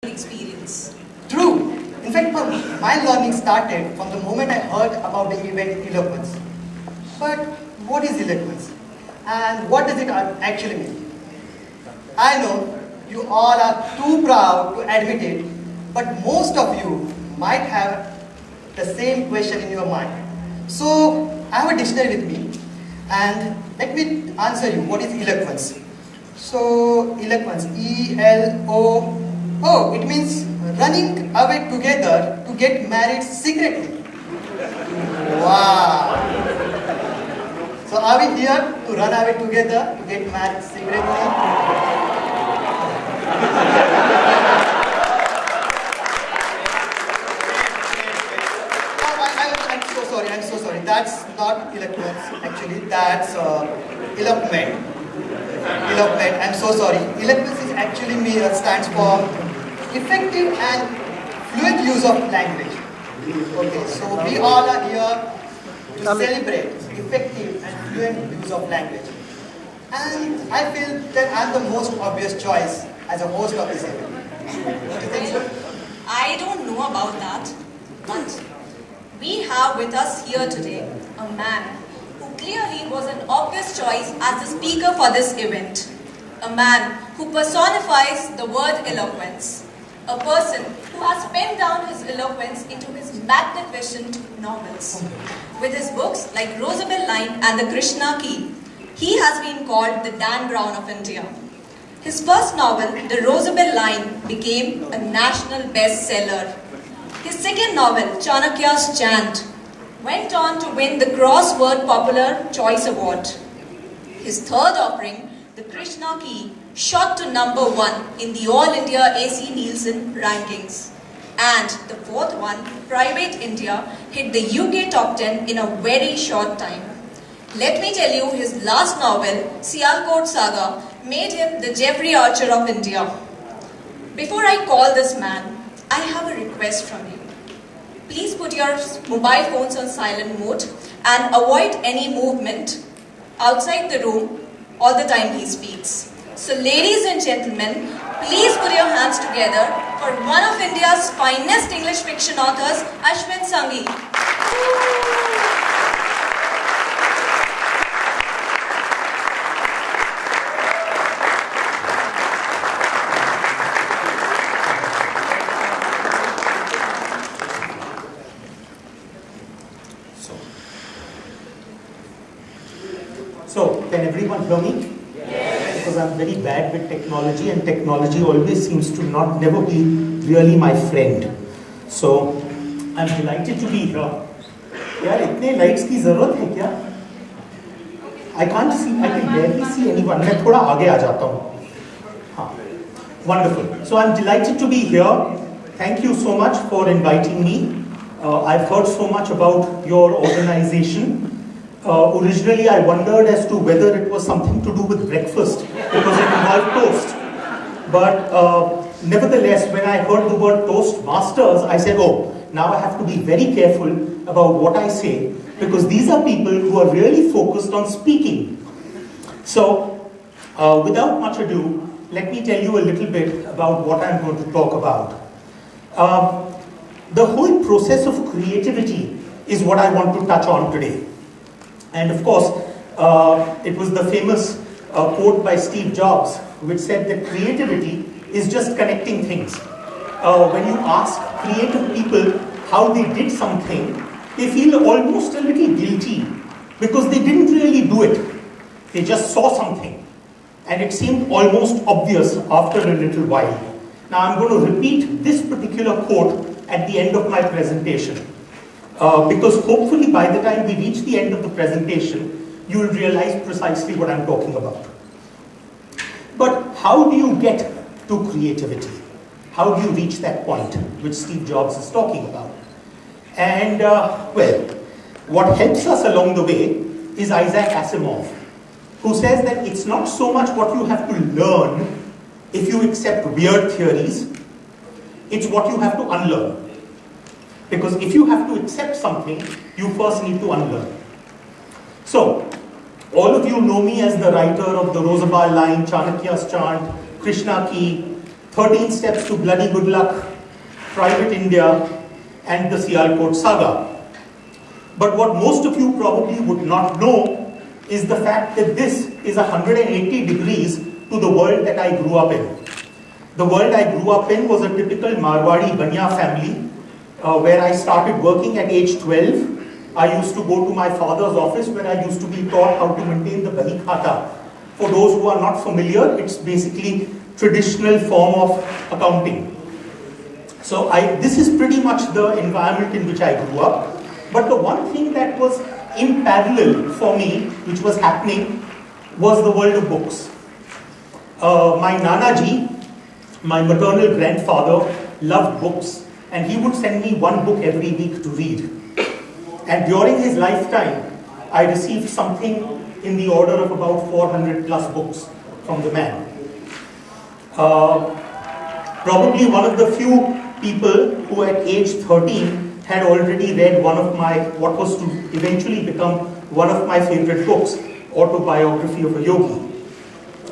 experience. True. In fact, my learning started from the moment I heard about the event eloquence. But what is eloquence? And what does it actually mean? I know you all are too proud to admit it, but most of you might have the same question in your mind. So, I have a dictionary with me, and let me answer you what is eloquence. So, eloquence, E-L-O, oh, it means running away together to get married secretly. Wow! So, are we here to run away together to get married secretly? I'm so sorry. That's not eloquence, actually. That's elopement. Elopement. I'm so sorry. Eloquence is actually stands for effective and fluent use of language. Okay, so we all are here to celebrate effective and fluent use of language. And I feel that I'm the most obvious choice as a host of this event. Don't you think so? I don't know about that, but we have with us here today a man who clearly was an obvious choice as the speaker for this event. A man who personifies the word eloquence. A person who has penned down his eloquence into his magnificent novels. With his books like Rosabelle Line and the Krishna Key, he has been called the Dan Brown of India. His first novel, The Rosabelle Line, became a national bestseller. His second novel, Chanakya's Chant, went on to win the Crossword Popular Choice Award. His third offering, The Krishna Key, shot to #1 in the All India AC Nielsen rankings. And the fourth one, Private India, hit the UK top 10 in a very short time. Let me tell you, his last novel, Sialkot Saga, made him the Jeffrey Archer of India. Before I call this man, I have a request from you. Please put your mobile phones on silent mode and avoid any movement outside the room all the time he speaks. So ladies and gentlemen, please put your hands together for one of India's finest English fiction authors, Ashwin Sanghi. So, can everyone hear me? Yes. Because I'm very bad with technology, and technology always seems to never be really my friend. So, I'm delighted to be here. यार इतने lights की ज़रूरत है क्या? I can't see. I can barely see anyone. मैं थोड़ा आगे आ जाता हूँ. हाँ. Wonderful. So I'm delighted to be here. Thank you so much for inviting me. I've heard so much about your organization. Originally, I wondered as to whether it was something to do with breakfast because it involved toast. But nevertheless, when I heard the word Toastmasters, I said, oh, now I have to be very careful about what I say because these are people who are really focused on speaking. So, without much ado, let me tell you a little bit about what I'm going to talk about. The whole process of creativity is what I want to touch on today. And of course, it was the famous quote by Steve Jobs, which said that creativity is just connecting things. When you ask creative people how they did something, they feel almost a little guilty because they didn't really do it. They just saw something. And it seemed almost obvious after a little while. Now I'm going to repeat this particular quote at the end of my presentation. Because hopefully by the time we reach the end of the presentation, you will realize precisely what I'm talking about. But how do you get to creativity? How do you reach that point which Steve Jobs is talking about? And well, what helps us along the way is Isaac Asimov, who says that it's not so much what you have to learn if you accept weird theories, it's what you have to unlearn. Because if you have to accept something, you first need to unlearn. So, all of you know me as the writer of the Rosabelle Line, Chanakya's Chant, Krishna Key, 13 Steps to Bloody Good Luck, Private India, and the Sialkot Saga. But what most of you probably would not know is the fact that this is 180 degrees to the world that I grew up in. The world I grew up in was a typical Marwadi Banya family, where I started working at age 12. I used to go to my father's office where I used to be taught how to maintain the Bahi Khata. For those who are not familiar, it's basically traditional form of accounting. So this is pretty much the environment in which I grew up. But the one thing that was in parallel for me, which was happening, was the world of books. My Nanaji, my maternal grandfather, loved books, and he would send me one book every week to read. And during his lifetime, I received something in the order of about 400 plus books from the man. Probably one of the few people who at age 13 had already read one of what was to eventually become one of my favorite books, Autobiography of a Yogi.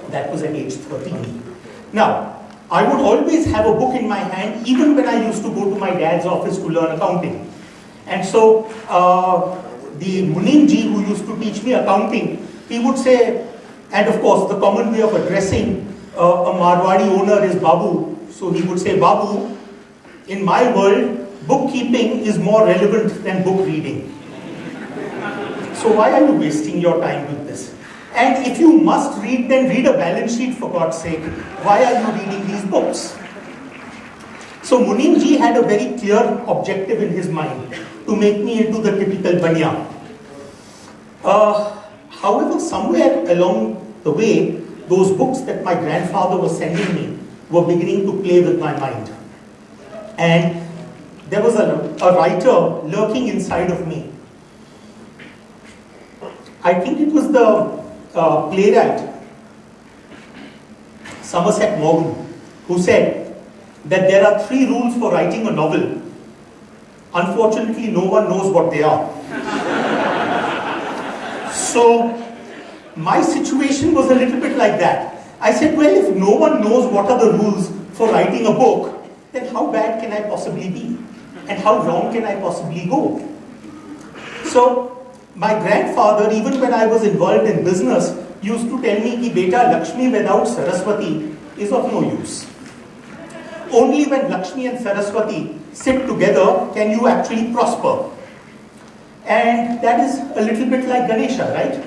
That was at age 13. Now, I would always have a book in my hand, even when I used to go to my dad's office to learn accounting. And so, the Munimji who used to teach me accounting, he would say, and of course the common way of addressing a Marwadi owner is Babu. So he would say, Babu, in my world, bookkeeping is more relevant than book reading. So why are you wasting your time with this? And if you must read, then read a balance sheet for God's sake. Why are you reading these books? So Munimji had a very clear objective in his mind, to make me into the typical Banya. However, somewhere along the way, those books that my grandfather was sending me were beginning to play with my mind. And there was a writer lurking inside of me. I think it was the playwright Somerset Maugham, who said that there are 3 rules for writing a novel. Unfortunately, no one knows what they are. So, my situation was a little bit like that. I said, well, if no one knows what are the rules for writing a book, then how bad can I possibly be? And how wrong can I possibly go? So, my grandfather, even when I was involved in business, used to tell me that Beta, Lakshmi without Saraswati is of no use. Only when Lakshmi and Saraswati sit together can you actually prosper. And that is a little bit like Ganesha, right?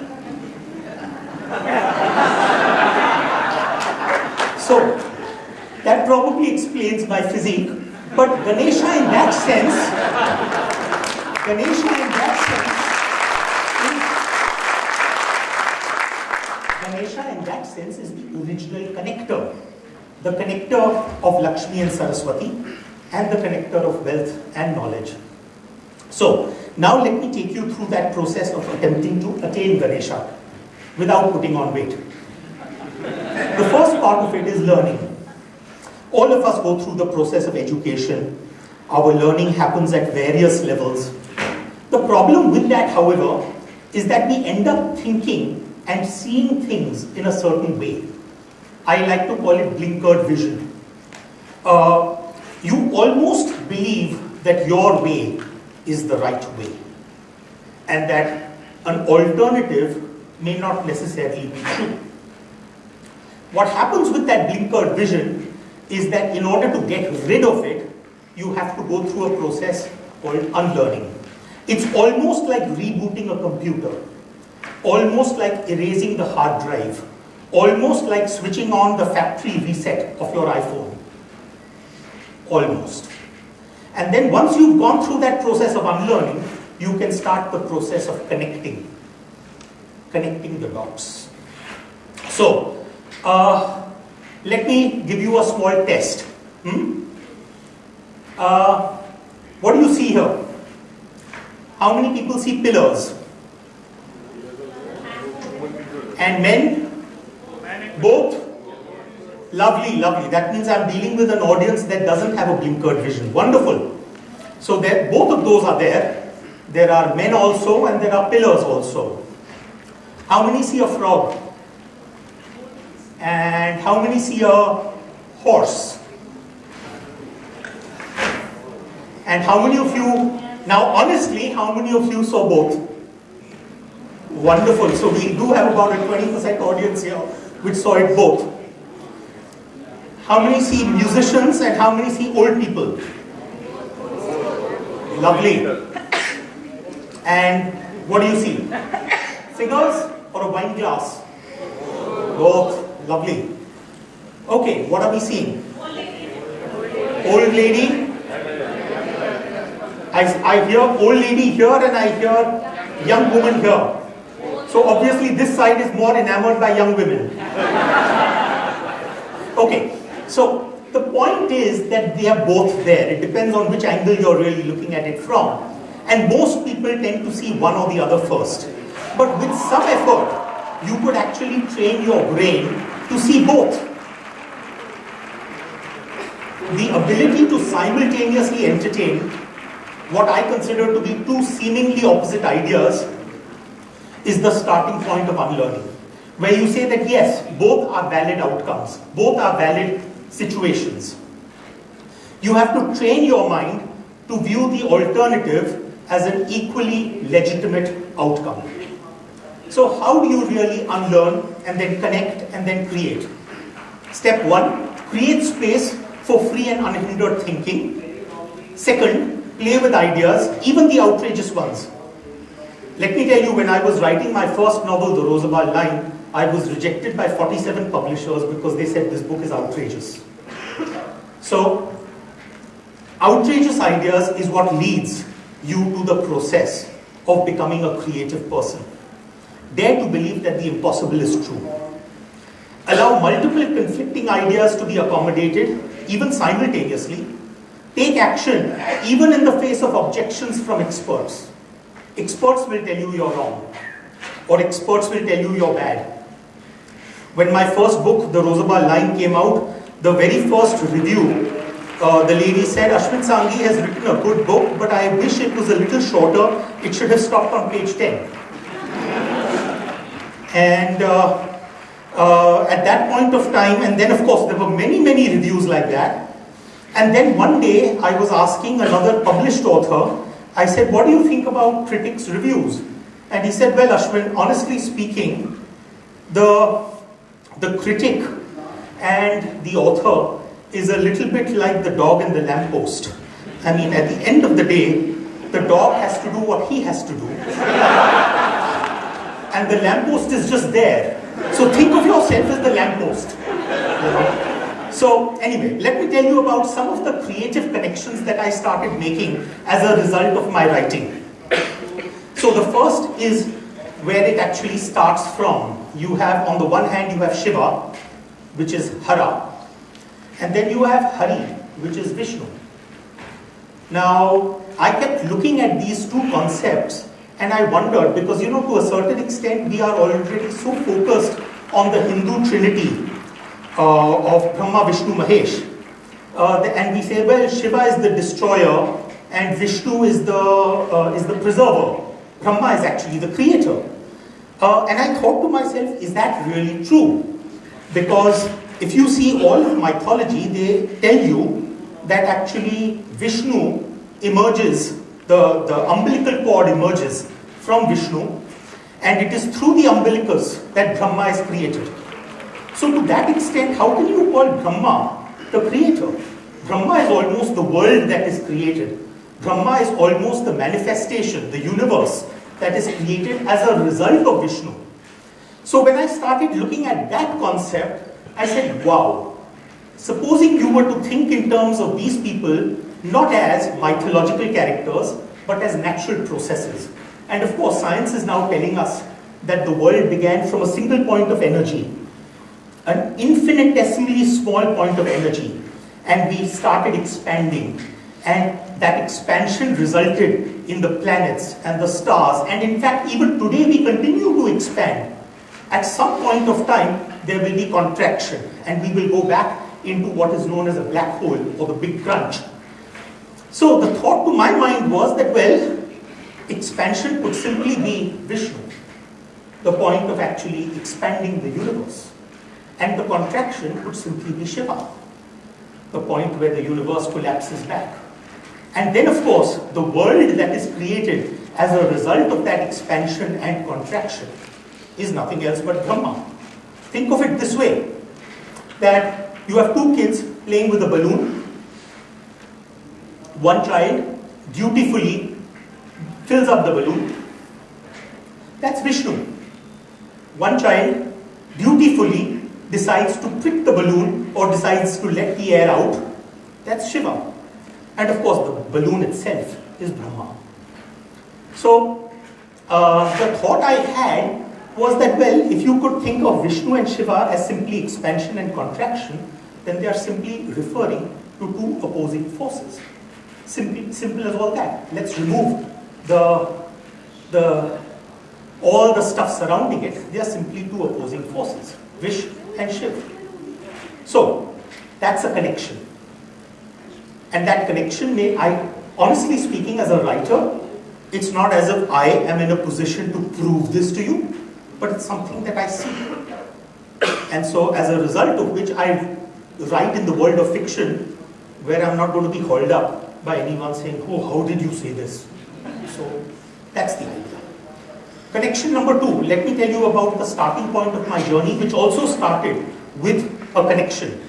So, that probably explains my physique. But Ganesha in that sense is the original connector. The connector of Lakshmi and Saraswati, and the connector of wealth and knowledge. So, now let me take you through that process of attempting to attain Ganesha without putting on weight. The first part of it is learning. All of us go through the process of education. Our learning happens at various levels. The problem with that, however, is that we end up thinking and seeing things in a certain way. I like to call it blinkered vision. You almost believe that your way is the right way, and that an alternative may not necessarily be true. What happens with that blinkered vision is that in order to get rid of it, you have to go through a process called unlearning. It's almost like rebooting a computer, almost like erasing the hard drive, almost like switching on the factory reset of your iPhone. Almost. And then once you've gone through that process of unlearning, you can start the process of connecting the dots. So, let me give you a small test. What do you see here? How many people see pillars? And men? Both? Lovely, lovely. That means I'm dealing with an audience that doesn't have a blinkered vision. Wonderful. So both of those are there. There are men also and there are pillars also. How many see a frog? And how many see a horse? And how many of you, now honestly, how many of you saw both? Wonderful. So we do have about a 20% audience here which saw it both. How many see musicians and how many see old people? Lovely. And what do you see? Figures or a wine glass? Both. Lovely. Okay, what are we seeing? Old lady. I hear old lady here and I hear young woman here. So obviously this side is more enamored by young women. Okay, so the point is that they are both there. It depends on which angle you're really looking at it from. And most people tend to see one or the other first. But with some effort, you could actually train your brain to see both. The ability to simultaneously entertain what I consider to be two seemingly opposite ideas is the starting point of unlearning, where you say that yes, both are valid outcomes, both are valid situations. You have to train your mind to view the alternative as an equally legitimate outcome. So how do you really unlearn and then connect and then create? Step one, create space for free and unhindered thinking. Second, play with ideas, even the outrageous ones. Let me tell you, when I was writing my first novel, The Roosevelt Line, I was rejected by 47 publishers because they said this book is outrageous. So, outrageous ideas is what leads you to the process of becoming a creative person. Dare to believe that the impossible is true. Allow multiple conflicting ideas to be accommodated, even simultaneously. Take action, even in the face of objections from experts. Experts will tell you you're wrong, or experts will tell you you're bad. When my first book, The Roosevelt Line, came out, the very first review, the lady said, Ashwin Sanghi has written a good book, but I wish it was a little shorter. It should have stopped on page 10. And at that point of time, and then of course there were many, many reviews like that. And then one day I was asking another published author, I said, what do you think about critics' reviews? And he said, well, Ashwin, honestly speaking, the critic and the author is a little bit like the dog and the lamppost. I mean, at the end of the day, the dog has to do what he has to do. And the lamppost is just there. So think of yourself as the lamppost. You know? So anyway, let me tell you about some of the creative connections that I started making as a result of my writing. So the first is where it actually starts from. You have, on the one hand, you have Shiva, which is Hara. And then you have Hari, which is Vishnu. Now, I kept looking at these two concepts and I wondered, because you know, to a certain extent, we are already so focused on the Hindu trinity of Brahma, Vishnu, Mahesh. And we say, well, Shiva is the destroyer and Vishnu is the preserver. Brahma is actually the creator. And I thought to myself, is that really true? Because if you see all of mythology, they tell you that actually Vishnu emerges, the umbilical cord emerges from Vishnu, and it is through the umbilicus that Brahma is created. So to that extent, how can you call Brahma the creator? Brahma is almost the world that is created. Brahma is almost the manifestation, the universe that is created as a result of Vishnu. So when I started looking at that concept, I said, wow, supposing you were to think in terms of these people not as mythological characters, but as natural processes. And of course, science is now telling us that the world began from a single point of energy, an infinitesimally small point of energy, and we started expanding. And that expansion resulted in the planets and the stars. And in fact, even today we continue to expand. At some point of time, there will be contraction, and we will go back into what is known as a black hole or the big crunch. So the thought to my mind was that, well, expansion could simply be Vishnu, the point of actually expanding the universe. And the contraction could simply be Shiva, the point where the universe collapses back. And then of course, the world that is created as a result of that expansion and contraction is nothing else but Brahma. Think of it this way, that you have two kids playing with a balloon. One child dutifully fills up the balloon. That's Vishnu. One child dutifully decides to prick the balloon or decides to let the air out. That's Shiva. And of course, the balloon itself is Brahma. So, the thought I had was that, well, if you could think of Vishnu and Shiva as simply expansion and contraction, then they are simply referring to two opposing forces. Simple as all that. Let's remove all the stuff surrounding it. They are simply two opposing forces, Vish and Shiv. So, that's a connection. And that connection honestly speaking, as a writer, it's not as if I am in a position to prove this to you, but it's something that I see. And so as a result of which I write in the world of fiction, where I'm not going to be hauled up by anyone saying, oh, how did you say this? So that's the idea. Connection number two, let me tell you about the starting point of my journey, which also started with a connection.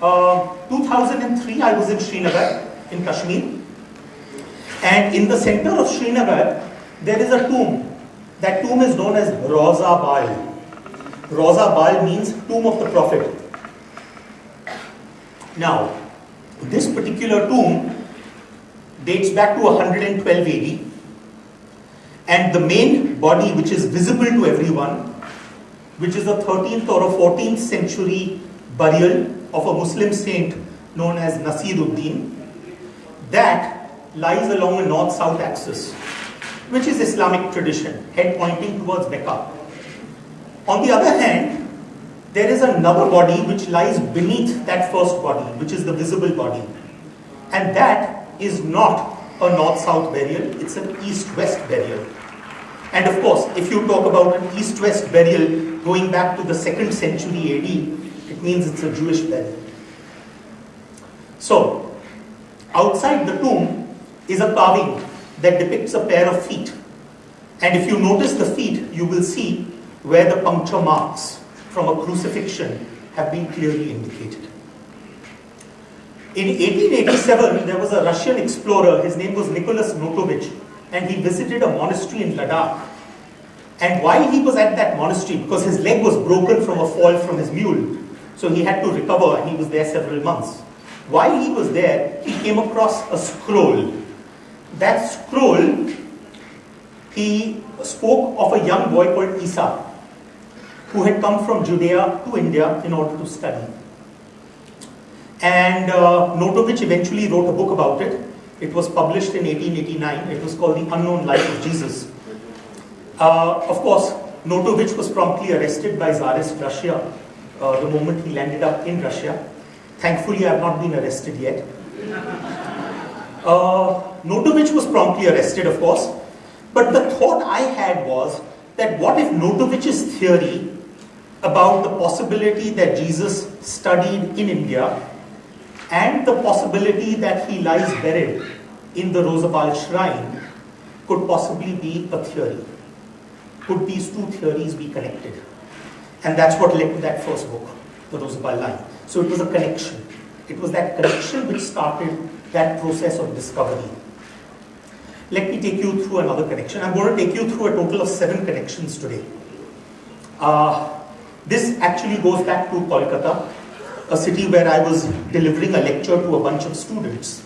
2003, I was in Srinagar, in Kashmir. And in the center of Srinagar, there is a tomb. That tomb is known as Roza Bal. Roza Bal means tomb of the prophet. Now, this particular tomb dates back to 112 AD. And the main body, which is visible to everyone, which is a 13th or a 14th century burial of a Muslim saint known as Nasiruddin, that lies along a north-south axis, which is Islamic tradition, head pointing towards Mecca. On the other hand, there is another body which lies beneath that first body, which is the visible body. And that is not a north-south burial, it's an east-west burial. And of course, if you talk about an east-west burial going back to the 2nd century AD, it means it's a Jewish burial. So, outside the tomb is a carving that depicts a pair of feet. And if you notice the feet, you will see where the puncture marks from a crucifixion have been clearly indicated. In 1887, there was a Russian explorer, his name was Nicholas Notovich, and he visited a monastery in Ladakh. And while he was at that monastery, because his leg was broken from a fall from his mule, so he had to recover and he was there several months. While he was there, he came across a scroll. That scroll, he spoke of a young boy called Isa, who had come from Judea to India in order to study. And Notovich eventually wrote a book about it. It was published in 1889. It was called The Unknown Life of Jesus. Of course, Notovich was promptly arrested by Tsarist Russia the moment he landed up in Russia. Thankfully, I have not been arrested yet. Notovich was promptly arrested, of course. But the thought I had was that what if Notovich's theory about the possibility that Jesus studied in India and the possibility that he lies buried in the Rosabal shrine could possibly be a theory? Could these two theories be connected? And that's what led to that first book, the Rosabal line. So it was a connection. It was that connection which started that process of discovery. Let me take you through another connection. I'm going to take you through a total of 7 connections today. This actually goes back to Kolkata, a city where I was delivering a lecture to a bunch of students.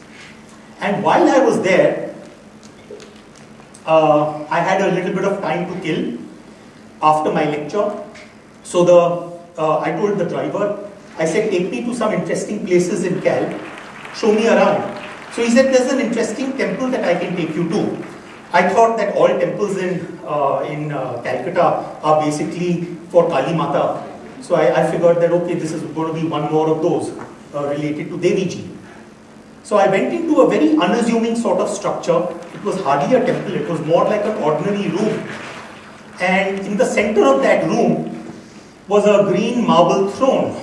And while I was there, I had a little bit of time to kill after my lecture. So I told the driver, I said, take me to some interesting places in Cal, show me around. So he said, there's an interesting temple that I can take you to. I thought that all temples in Calcutta are basically for Kali Mata. So I figured that, okay, this is going to be one more of those related to Devi Ji. So I went into a very unassuming sort of structure. It was hardly a temple, it was more like an ordinary room. And in the center of that room was a green marble throne.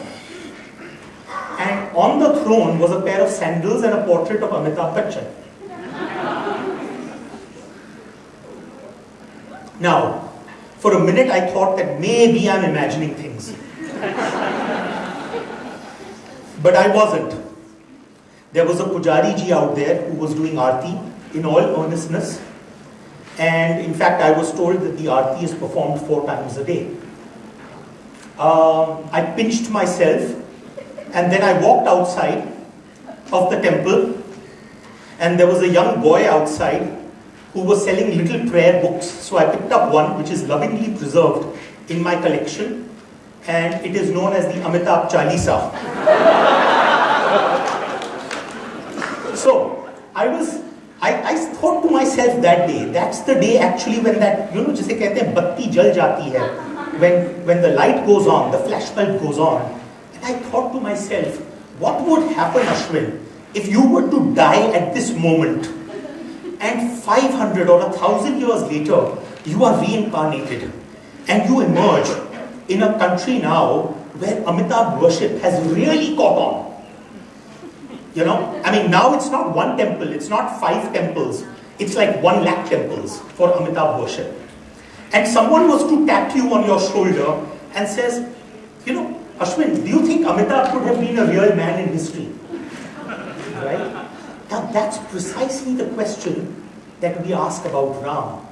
And on the throne was a pair of sandals and a portrait of Amitabh Bachchan. Now, for a minute I thought that maybe I'm imagining things. But I wasn't. There was a Pujari ji out there who was doing Aarti in all earnestness. And in fact, I was told that the Aarti is performed 4 times a day. I pinched myself and then I walked outside of the temple, and there was a young boy outside who was selling little prayer books. So I picked up one which is lovingly preserved in my collection, and it is known as the Amitabh Chalisa. So I thought to myself that day, that's the day actually when that, जिसे कहते हैं बत्ती जल जाती है, when the light goes on, the flash bulb goes on. And I thought to myself, what would happen, Ashwin, if you were to die at this moment and 500 or 1,000 years later, you are reincarnated and you emerge in a country now where Amitabh worship has really caught on. I mean, now it's not one temple, it's not 5 temples, it's like 1 lakh temples for Amitabh worship. And someone was to tap you on your shoulder and says, Ashwin, do you think Amitabh could have been a real man in history? Right? Now that's precisely the question that we ask about Ram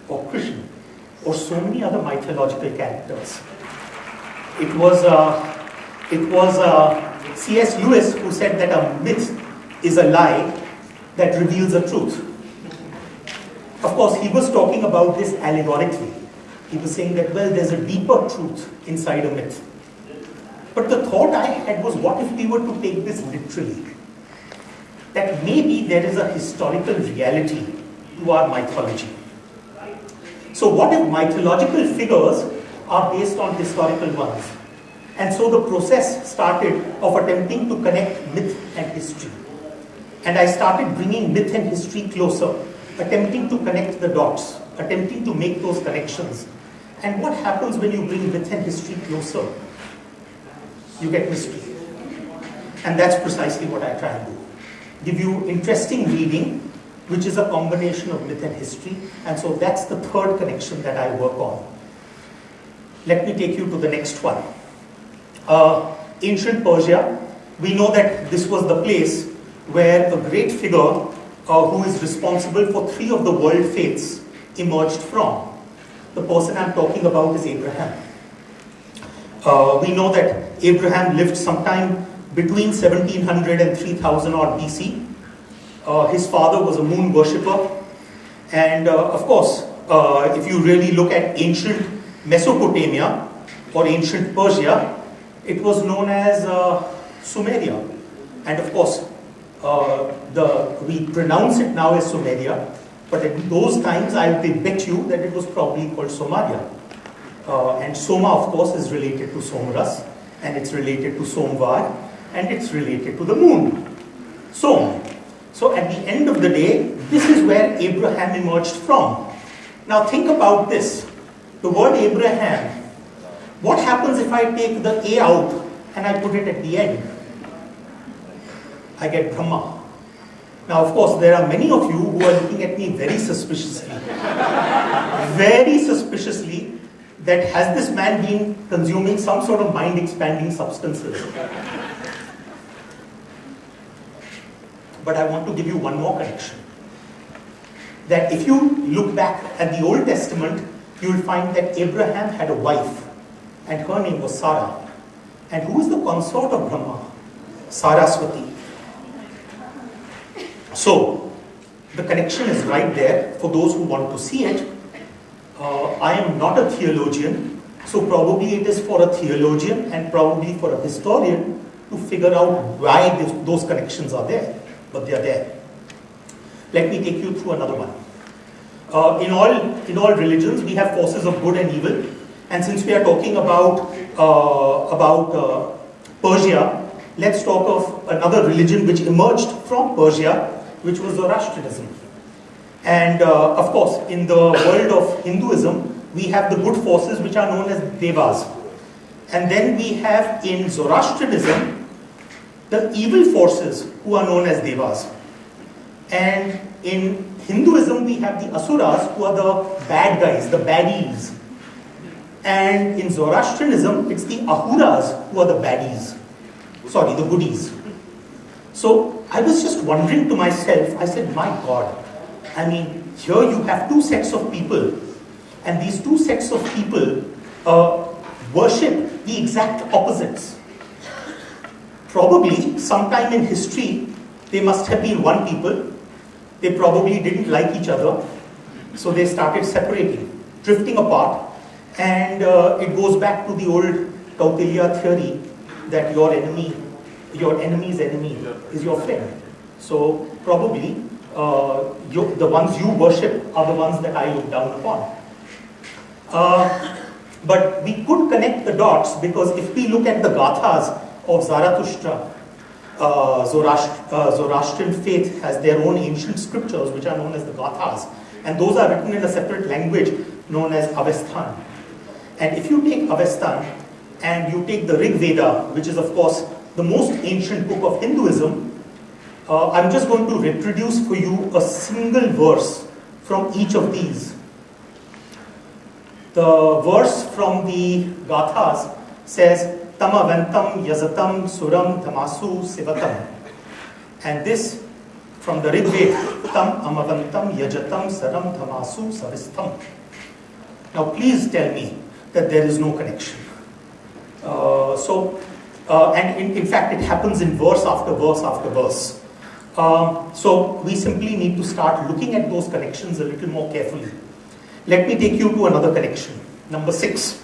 or Krishna or so many other mythological characters. It was C.S. Lewis who said that a myth is a lie that reveals a truth. Of course, he was talking about this allegorically. He was saying that, well, there's a deeper truth inside a myth. But the thought I had was, what if we were to take this literally? That maybe there is a historical reality to our mythology. So what if mythological figures are based on historical ones? And so the process started of attempting to connect myth and history. And I started bringing myth and history closer, attempting to connect the dots, attempting to make those connections. And what happens when you bring myth and history closer? You get mystery. And that's precisely what I try and do. Give you interesting reading, which is a combination of myth and history. And so that's the third connection that I work on. Let me take you to the next one. Ancient Persia, we know that this was the place where a great figure who is responsible for 3 of the world faiths emerged from. The person I'm talking about is Abraham. We know that Abraham lived sometime between 1700 and 3000 odd BC. His father was a moon worshipper. And of course, if you really look at ancient Mesopotamia or ancient Persia, it was known as Sumeria. And of course, we pronounce it now as Sumeria, but at those times I bet you that it was probably called Somalia. And Soma, of course, is related to Somras, and it's related to Somvar, and it's related to the moon, Som. So at the end of the day, this is where Abraham emerged from. Now think about this. The word Abraham, what happens if I take the A out and I put it at the end? I get Brahma. Now, of course, there are many of you who are looking at me very suspiciously. Very suspiciously, that has this man been consuming some sort of mind-expanding substances? But I want to give you one more connection. That if you look back at the Old Testament, you will find that Abraham had a wife, and her name was Sarah. And who is the consort of Brahma? Saraswati. So, the connection is right there for those who want to see it. I am not a theologian, so probably it is for a theologian and probably for a historian to figure out why those connections are there, but they are there. Let me take you through another one. In all religions, we have forces of good and evil, and since we are talking about Persia, let's talk of another religion which emerged from Persia, which was Zoroastrianism. And of course, in the world of Hinduism, we have the good forces which are known as Devas. And then we have in Zoroastrianism, the evil forces who are known as Devas. And in Hinduism, we have the Asuras, who are the bad guys, the baddies. And in Zoroastrianism, it's the Ahuras who are the baddies. Sorry, the goodies. So I was just wondering to myself, I said, my God, I mean, here you have two sets of people, and these two sets of people worship the exact opposites. Probably, sometime in history, they must have been one people. They probably didn't like each other, so they started separating, drifting apart, and it goes back to the old Kautilya theory that your enemy's enemy is your friend. So probably the ones you worship are the ones that I look down upon. But we could connect the dots, because if we look at the gathas of Zarathustra, Zoroastrian faith has their own ancient scriptures which are known as the gathas, and those are written in a separate language known as Avestan. And if you take Avestan and you take the Rig Veda, which is of course the most ancient book of Hinduism, I'm just going to reproduce for you a single verse from each of these. The verse from the gathas says, Tamavantam yazatam suram tamasu sivatam. And this from the Rig Veda, Tam amavantam yajatam saram tamasu savistam. Now please tell me that there is no connection. And in fact it happens in verse after verse after verse. So we simply need to start looking at those connections a little more carefully. Let me take you to another connection. Number 6.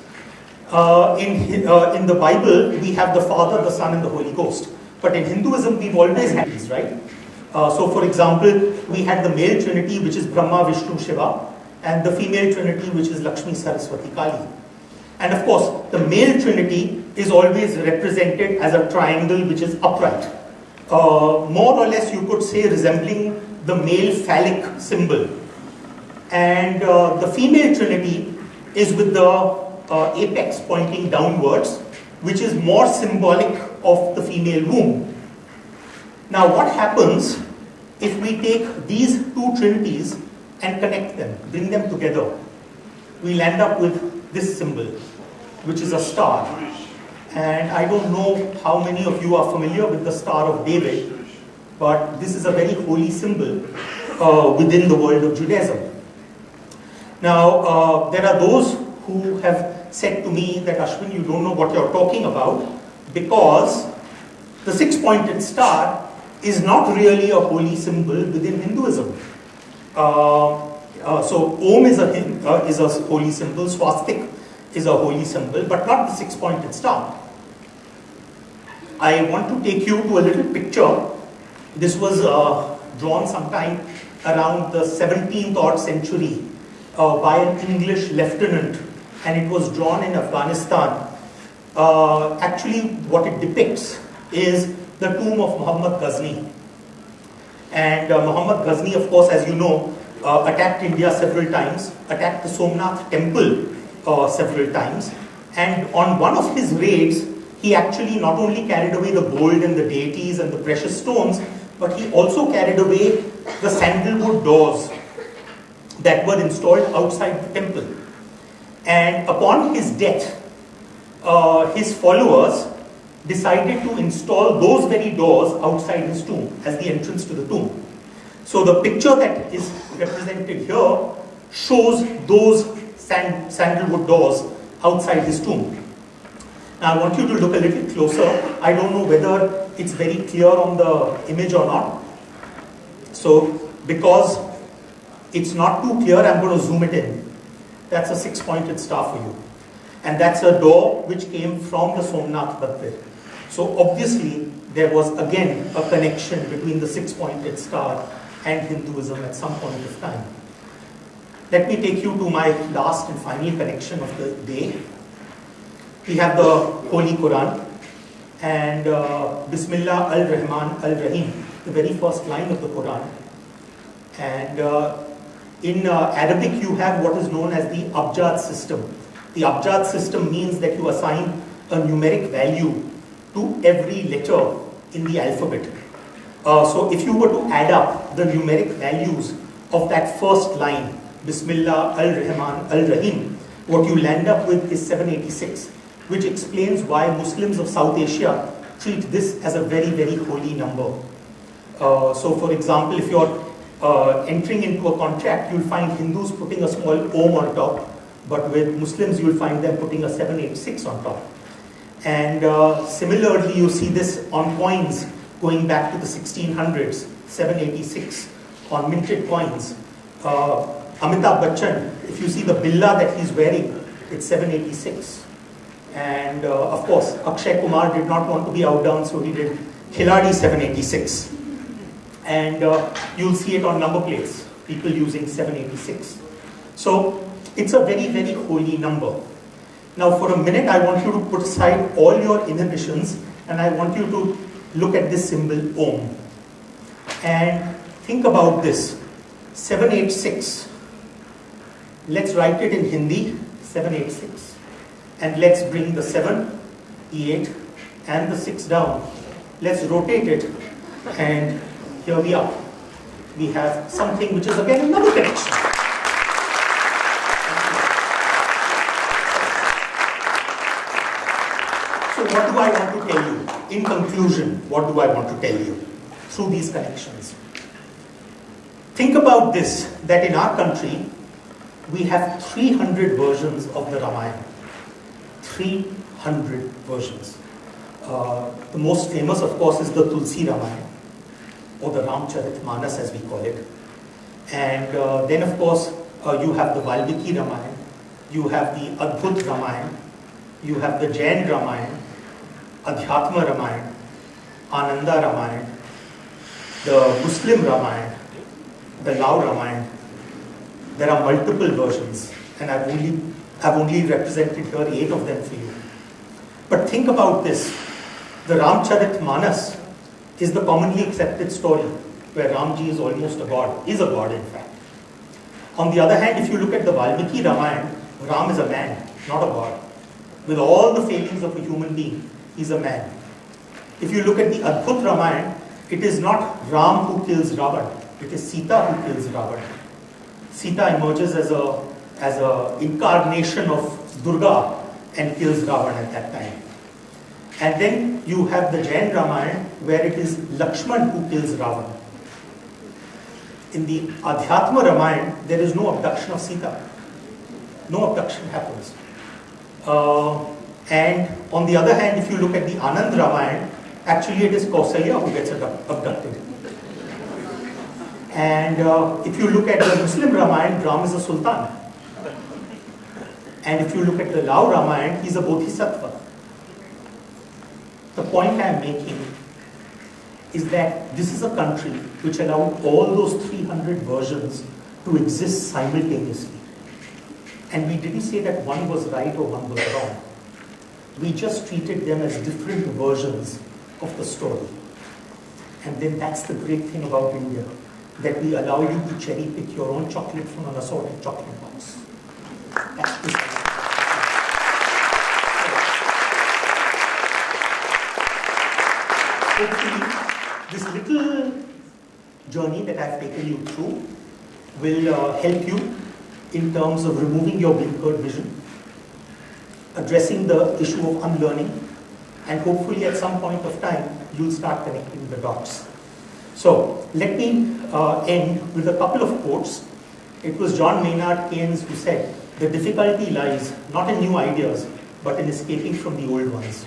In the Bible, we have the Father, the Son, and the Holy Ghost. But in Hinduism, we've always had these, right? So for example, we had the male trinity, which is Brahma, Vishnu, Shiva, and the female trinity, which is Lakshmi, Saraswati, Kali. And of course, the male trinity is always represented as a triangle which is upright. More or less, you could say, resembling the male phallic symbol. And the female trinity is with the apex pointing downwards, which is more symbolic of the female womb. Now what happens if we take these two trinities and connect them, bring them together? We'll end up with this symbol, which is a star. And I don't know how many of you are familiar with the Star of David, but this is a very holy symbol within the world of Judaism. Now, there are those who have said to me that, Ashwin, you don't know what you're talking about, because the six-pointed star is not really a holy symbol within Hinduism. So Om is a holy symbol, swastik is a holy symbol, but not the six-pointed star. I want to take you to a little picture. This was drawn sometime around the 17th odd century by an English lieutenant, and it was drawn in Afghanistan. Actually, what it depicts is the tomb of Muhammad Ghazni. And Muhammad Ghazni, of course, as you know, attacked India several times, attacked the Somnath temple several times, and on one of his raids, he actually not only carried away the gold and the deities and the precious stones, but he also carried away the sandalwood doors that were installed outside the temple. And upon his death, his followers decided to install those very doors outside his tomb as the entrance to the tomb. So the picture that is represented here shows those sandalwood doors outside his tomb. Now I want you to look a little closer. I don't know whether it's very clear on the image or not. So because it's not too clear, I'm going to zoom it in. That's a six-pointed star for you. And that's a door which came from the Somnath Mandir. So obviously there was again a connection between the six-pointed star and Hinduism at some point of time. Let me take you to my last and final connection of the day. We have the Holy Quran and Bismillah al-Rahman al-Rahim, the very first line of the Quran. And in Arabic you have what is known as the Abjad system. The Abjad system means that you assign a numeric value to every letter in the alphabet. So if you were to add up the numeric values of that first line, Bismillah al-Rahman al-Rahim, what you land up with is 786, which explains why Muslims of South Asia treat this as a very, very holy number. So for example, if you're entering into a contract, you'll find Hindus putting a small Om on top, but with Muslims you'll find them putting a 786 on top. And similarly, you see this on coins going back to the 1600s, 786 on minted coins. Amitabh Bachchan, if you see the billa that he's wearing, it's 786. And of course, Akshay Kumar did not want to be outdone, so he did Khiladi 786. And you'll see it on number plates, people using 786. So it's a very, very holy number. Now for a minute, I want you to put aside all your inhibitions and I want you to look at this symbol Om. And think about this, 786. Let's write it in Hindi, 786. And let's bring the 7, the 8 and the 6 down. Let's rotate it and here we are. We have something which is again another connection. So what do I want to tell you? In conclusion, what do I want to tell you through these connections? Think about this, that in our country, we have 300 versions of the Ramayana. 300 versions. The most famous, of course, is the Tulsi Ramayana, or the Ramcharitmanas as we call it. And then, of course, you have the Valmiki Ramayana, you have the Adbhut Ramayana, you have the Jain Ramayana, Adhyatma Ramayana, Ananda Ramayana, the Muslim Ramayana, the Lao Ramayana. There are multiple versions, and I've only represented here 8 of them for you. But think about this. The Ramcharitmanas is the commonly accepted story where Ramji is almost a god, is a god in fact. On the other hand, if you look at the Valmiki Ramayana, Ram is a man, not a god. With all the failings of a human being, he's a man. If you look at the Adbhut Ramayana, it is not Ram who kills Ravan, it is Sita who kills Ravan. Sita emerges as a incarnation of Durga and kills Ravan at that time. And then you have the Jain Ramayana where it is Lakshman who kills Ravan. In the Adhyatma Ramayana, there is no abduction of Sita. No abduction happens. And on the other hand, if you look at the Anand Ramayana, actually it is Kausalya who gets abducted. And if you look at the Muslim Ramayana, Ram is a sultan. And if you look at the Lao Ramayana, he's a bodhisattva. The point I am making is that this is a country which allowed all those 300 versions to exist simultaneously. And we didn't say that one was right or one was wrong. We just treated them as different versions of the story. And then that's the great thing about India, that we allow you to cherry pick your own chocolate from an assorted chocolate box. That's the hopefully, this little journey that I've taken you through will help you in terms of removing your blinkered vision, addressing the issue of unlearning, and hopefully at some point of time, you'll start connecting the dots. So, let me end with a couple of quotes. It was John Maynard Keynes who said, "The difficulty lies not in new ideas, but in escaping from the old ones."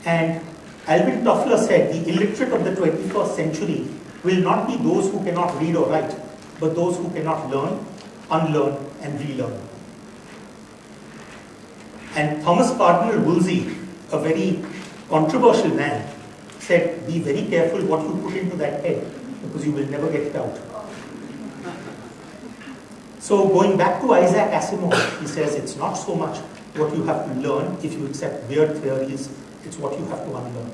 And Alvin Toffler said, "The illiterate of the 21st century will not be those who cannot read or write, but those who cannot learn, unlearn, and relearn." And Thomas Cardinal Wolsey, a very controversial man, said, "Be very careful what you put into that head, because you will never get it out." So going back to Isaac Asimov, he says it's not so much what you have to learn if you accept weird theories, it's what you have to unlearn.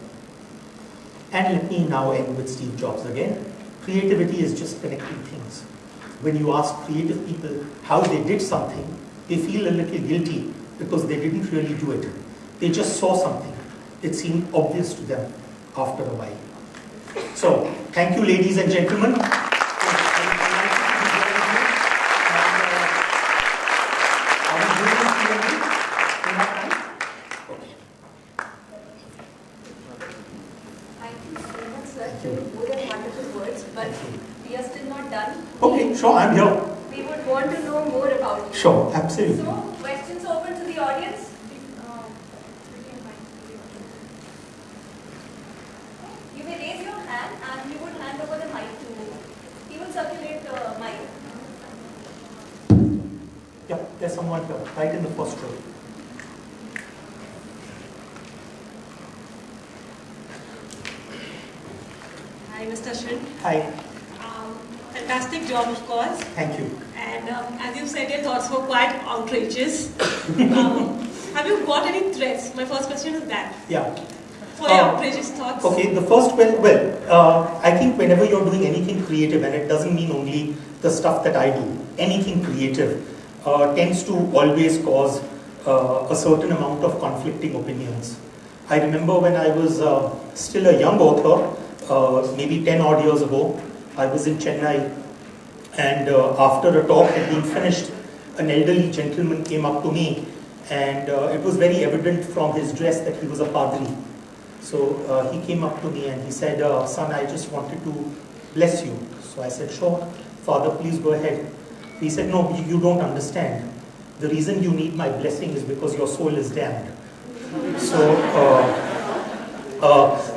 And let me now end with Steve Jobs again. Creativity is just connecting things. When you ask creative people how they did something, they feel a little guilty because they didn't really do it. They just saw something. It seemed obvious to them after a while. So, thank you, ladies and gentlemen. Okay, sure, I'm here. We would want to know more about you. Sure, absolutely. So, questions open to the audience? You may raise your hand and we would hand over the mic to you. He will circulate the mic. Yeah, there's someone here, right in the first row. Hi, Mr. Ashwin. Hi. Fantastic job, of course. Thank you. And as you said, your thoughts were quite outrageous. Have you got any threats? My first question is that. Yeah. For your outrageous thoughts. Okay, the first, I think whenever you're doing anything creative, and it doesn't mean only the stuff that I do, anything creative tends to always cause a certain amount of conflicting opinions. I remember when I was still a young author, maybe 10 odd years ago, I was in Chennai, and after a talk had been finished, an elderly gentleman came up to me, and it was very evident from his dress that he was a padri. So he came up to me and he said, son, I just wanted to bless you. So I said, sure, Father, please go ahead. He said, no, you don't understand. The reason you need my blessing is because your soul is damned. So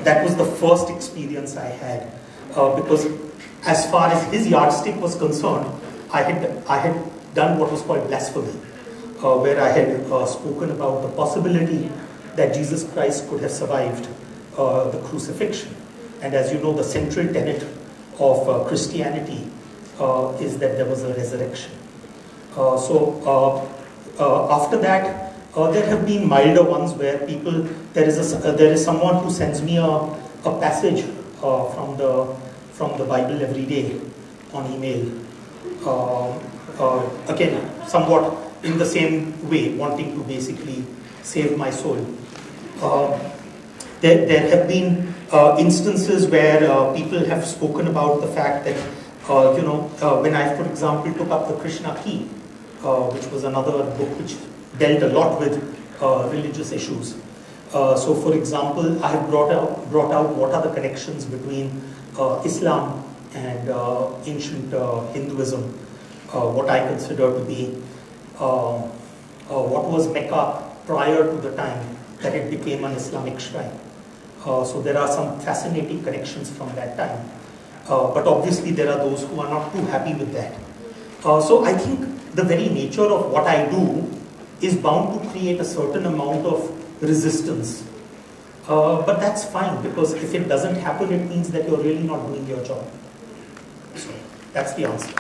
that was the first experience I had, because as far as his yardstick was concerned, I had done what was called blasphemy, where I had spoken about the possibility that Jesus Christ could have survived the crucifixion. And as you know, the central tenet of Christianity is that there was a resurrection. After that, there have been milder ones where people, there is someone who sends me a passage from the Bible every day on email. Again, somewhat in the same way, wanting to basically save my soul. There have been instances where people have spoken about the fact that, when I, for example, took up the Krishna Key, which was another book which dealt a lot with religious issues. So, for example, I have brought out what are the connections between Islam and ancient Hinduism, what I consider to be what was Mecca prior to the time that it became an Islamic shrine. So there are some fascinating connections from that time. But obviously there are those who are not too happy with that. So I think the very nature of what I do is bound to create a certain amount of resistance. But that's fine, because if it doesn't happen, it means that you're really not doing your job. So that's the answer.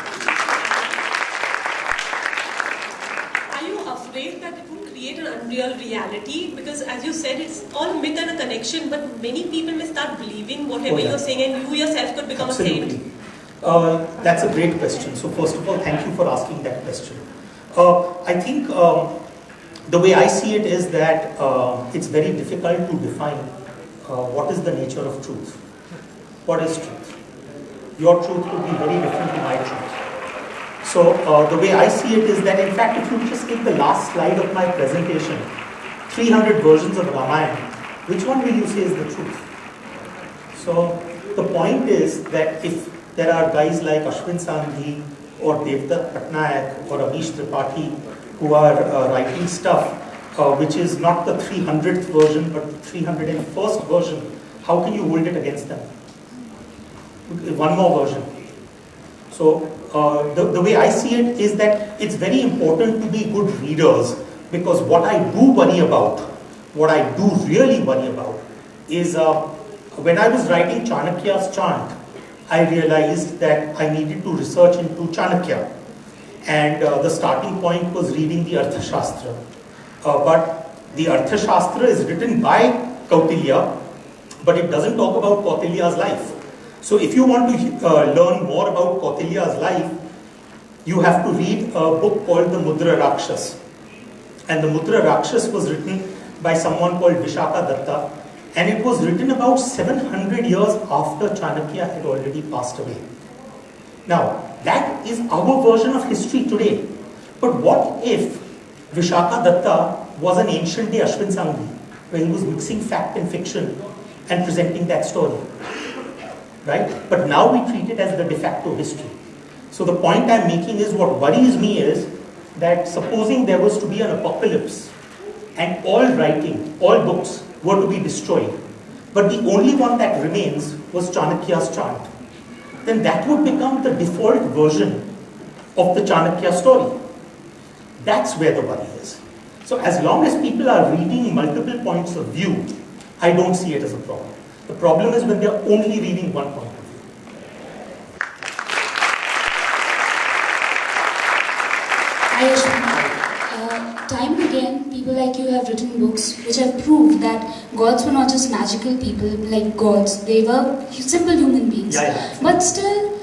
Are you afraid that it will create an unreal reality? Because as you said, it's all myth and a connection, but many people may start believing whatever you're saying, and you yourself could become a saint. That's a great question. So first of all, thank you for asking that question. I think the way I see it is that it's very difficult to define what is the nature of truth. What is truth? Your truth could be very different to my truth. So the way I see it is that, in fact, if you just take the last slide of my presentation, 300 versions of Ramayana, which one will you say is the truth? So the point is that if there are guys like Ashwin Sanghi or Devdutt Patnaik or Amish Tripathi who are writing stuff which is not the 300th version but the 301st version, how can you hold it against them? One more version. So the way I see it is that it's very important to be good readers, because what I do worry about, what I do really worry about is when I was writing Chanakya's chant, I realized that I needed to research into Chanakya, and the starting point was reading the Arthashastra. But the Arthashastra is written by Kautilya, but it doesn't talk about Kautilya's life. So if you want to learn more about Kautilya's life, you have to read a book called the Mudra Rakshas. And the Mudra Rakshas was written by someone called Vishaka Datta, And it was written about 700 years after Chanakya had already passed away. Now, that is our version of history today. But what if Vishaka Datta was an ancient day Ashwin Sanghi, where he was mixing fact and fiction and presenting that story? Right? But now we treat it as the de facto history. So the point I'm making is, what worries me is that supposing there was to be an apocalypse and all writing, all books were to be destroyed, but the only one that remains was Chanakya's chant, then that would become the default version of the Chanakya story. That's where the worry is. So as long as people are reading multiple points of view, I don't see it as a problem. The problem is when they're only reading one point of view. Hi, Ashwin. Time and again, people like you have written books which have proved that gods were not just magical people like gods, they were simple human beings. Yeah. But still,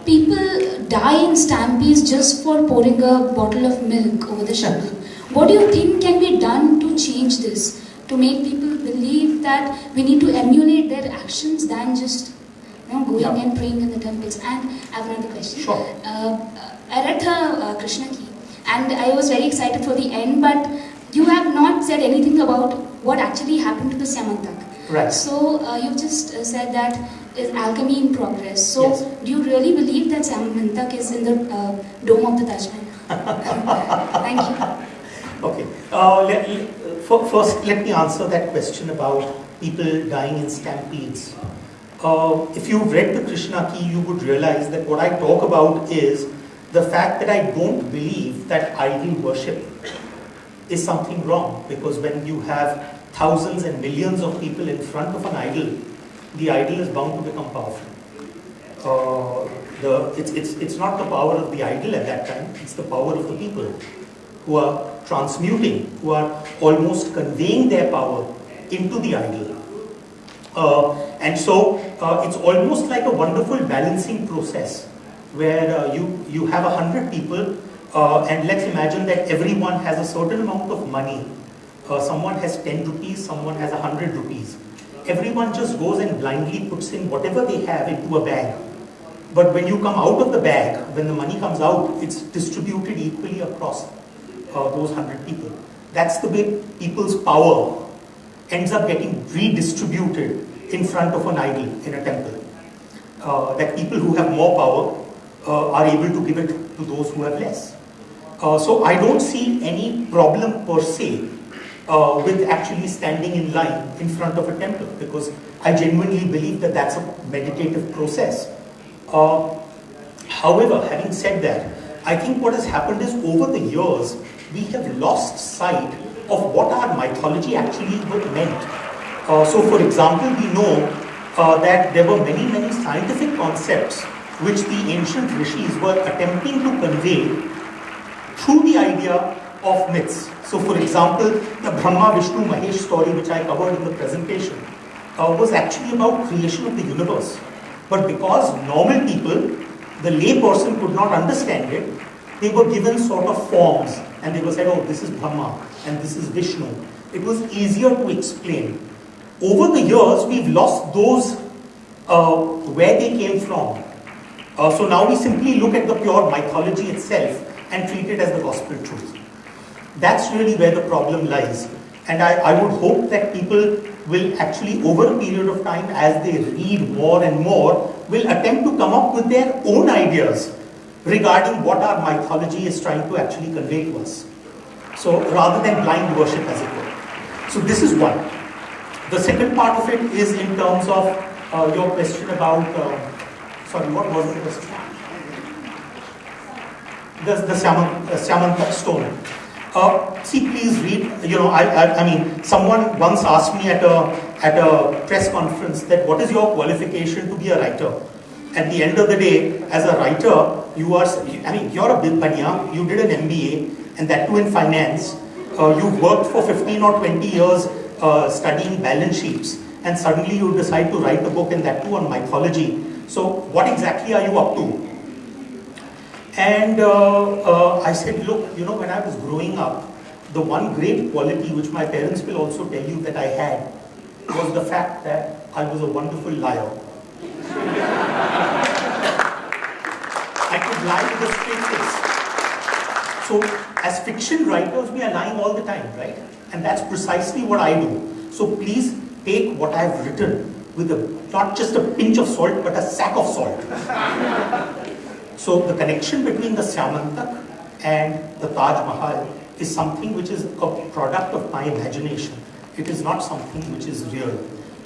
people die in stampedes just for pouring a bottle of milk over the shingle. What do you think can be done to change this? To make people believe that we need to emulate their actions than just going and praying in the temples. And I have another question. Sure. I read the Krishna key and I was very excited for the end, but you have not said anything about what actually happened to the Syamantak. Right. So you've just said that is alchemy in progress. So Yes. do you really believe that Syamantak is in the dome of the Taj Mahal? Thank you. Okay. First, let me answer that question about people dying in stampedes. If you've read the Krishna key, you would realize that what I talk about is the fact that I don't believe that idol worship is something wrong, because when you have thousands and millions of people in front of an idol, the idol is bound to become powerful. It's not the power of the idol at that time, it's the power of the people who are transmuting, who are almost conveying their power into the idol. And so it's almost like a wonderful balancing process where you have 100 people and let's imagine that everyone has a certain amount of money. Someone has 10 rupees, someone has 100 rupees. Everyone just goes and blindly puts in whatever they have into a bag. But when you come out of the bag, when the money comes out, it's distributed equally across those 100 people. That's the way people's power ends up getting redistributed in front of an idol in a temple. That people who have more power are able to give it to those who have less. So I don't see any problem per se with actually standing in line in front of a temple, because I genuinely believe that that's a meditative process. However, having said that, I think what has happened is over the years, we have lost sight of what our mythology actually meant. So for example, we know that there were many scientific concepts which the ancient rishis were attempting to convey through the idea of myths. So for example, the Brahma, Vishnu, Mahesh story which I covered in the presentation was actually about creation of the universe. But because normal people, the lay person could not understand it, they were given sort of forms and they were said, oh, this is Brahma and this is Vishnu. It was easier to explain. Over the years, we've lost those where they came from. So now we simply look at the pure mythology itself and treat it as the gospel truth. That's really where the problem lies. And I would hope that people will actually, over a period of time, as they read more and more, will attempt to come up with their own ideas regarding what our mythology is trying to actually convey to us. So rather than blind worship, as it were. So this is one. The second part of it is in terms of your question about, sorry, what was the question? The Syamantak stone. See, please read, I mean, someone once asked me at a press conference that what is your qualification to be a writer? At the end of the day, as a writer, you're a Bidbaniya, you did an MBA, and that too in finance. You've worked for 15 or 20 years studying balance sheets, and suddenly you decide to write a book, and that too on mythology. So what exactly are you up to? And I said, look, when I was growing up, the one great quality which my parents will also tell you that I had was the fact that I was a wonderful liar. I could lie with a straight face. So, as fiction writers, we are lying all the time, right? And that's precisely what I do. So please take what I've written with not just a pinch of salt, but a sack of salt. So the connection between the Syamantak and the Taj Mahal is something which is a product of my imagination. It is not something which is real.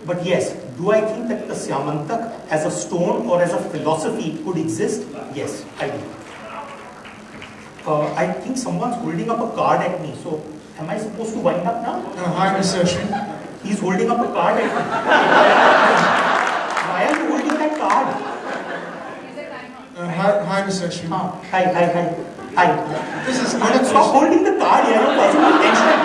But yes, do I think that the Syamantak as a stone or as a philosophy could exist? Yes, I do. I think someone's holding up a card at me, so am I supposed to wind up now? Hi, Mr. Ashwin. He's holding up a card at me. Why are you holding that card? Hi, Mr. Ashwin. Hi. This is not a Stop holding the card, you're causing me tension.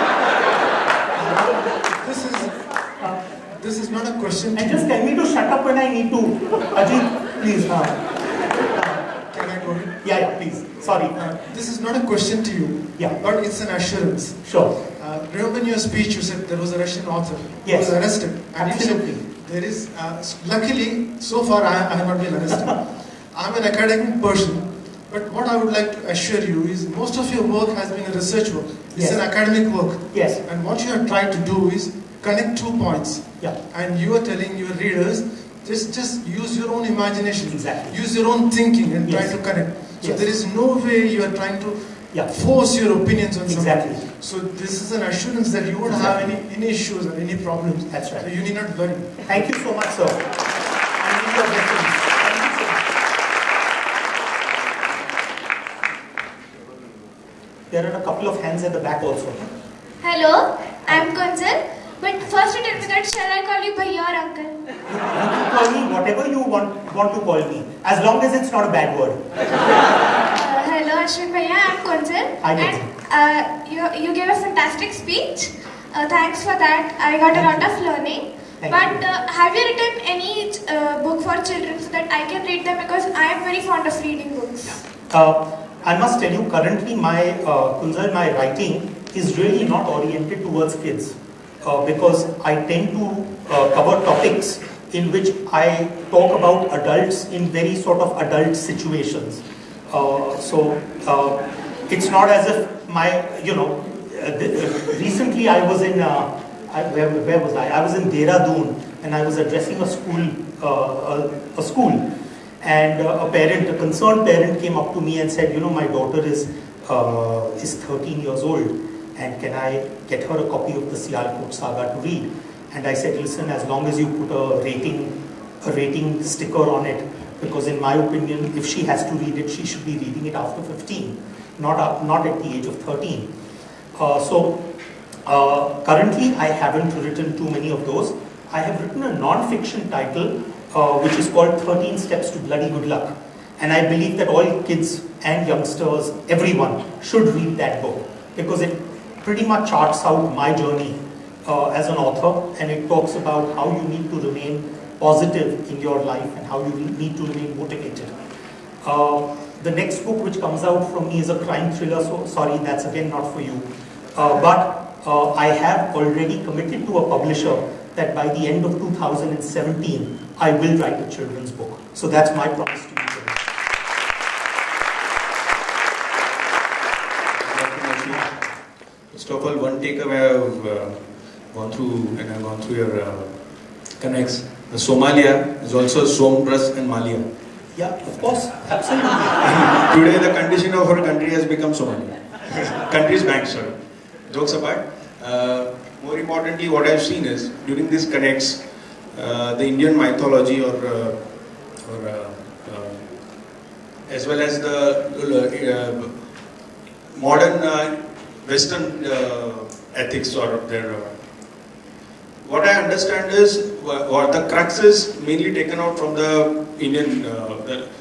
This is not a question. And just tell me to shut up when I need to. Ajit, please. Can I go ahead? Yeah, please. Sorry. This is not a question to you. Yeah. But it's an assurance. Sure. Remember in your speech you said there was a Russian author who Yes. was arrested. And Absolutely. you said there is, luckily, so far I have not been arrested. I'm an academic person. But what I would like to assure you is most of your work has been a research work. It's an academic work. Yes. And what you have tried to do is connect 2 points. Yeah. And you are telling your readers, just use your own imagination. Exactly. Use your own thinking and try Yes. to connect. So Yes. there is no way you are trying to Yeah. force your opinions on Exactly. somebody. So this is an assurance that you won't have any issues or any problems. That's right. So you need not worry. Thank you so much, sir. I need your blessings. Thank you so much. There are a couple of hands at the back also. Hello, I'm Kunjal. But first tell me that shall I call you Bhaiya or Uncle? You can call me whatever you want to call me, as long as it's not a bad word. Hello Ashwin Bhaiya, I'm Kunjal. Hi, Kunjal. And you gave a fantastic speech. Thanks for that. I got a lot of learning. Thank But you. have you written any book for children so that I can read them, because I am very fond of reading books. I must tell you, currently Kunjal, my writing is really not oriented towards kids. Because I tend to cover topics in which I talk about adults in very sort of adult situations. It's not as if recently I was in, where was I? I was in Dehradun and I was addressing a school, and a concerned parent came up to me and said, my daughter is 13 years old. And can I get her a copy of the Sialkot Saga to read? And I said, listen, as long as you put a rating sticker on it, because in my opinion, if she has to read it, she should be reading it after 15, not at the age of 13. Currently, I haven't written too many of those. I have written a non-fiction title, which is called 13 Steps to Bloody Good Luck. And I believe that all kids and youngsters, everyone, should read that book, because it pretty much charts out my journey as an author, and it talks about how you need to remain positive in your life and how you need to remain motivated. The next book which comes out from me is a crime thriller, so sorry, that's again not for you. But I have already committed to a publisher that by the end of 2017, I will write a children's book. So that's my promise to you. First of all, one takeaway I've gone through your connects. The Somalia is also Somras and Malia. Yeah, of course, absolutely. Today, the condition of our country has become Somalia. Country's bank, sorry. Jokes apart. More importantly, what I've seen is during these connects, the Indian mythology as well as the modern Western ethics or their. What I understand is, what the crux is mainly taken out from the Indian.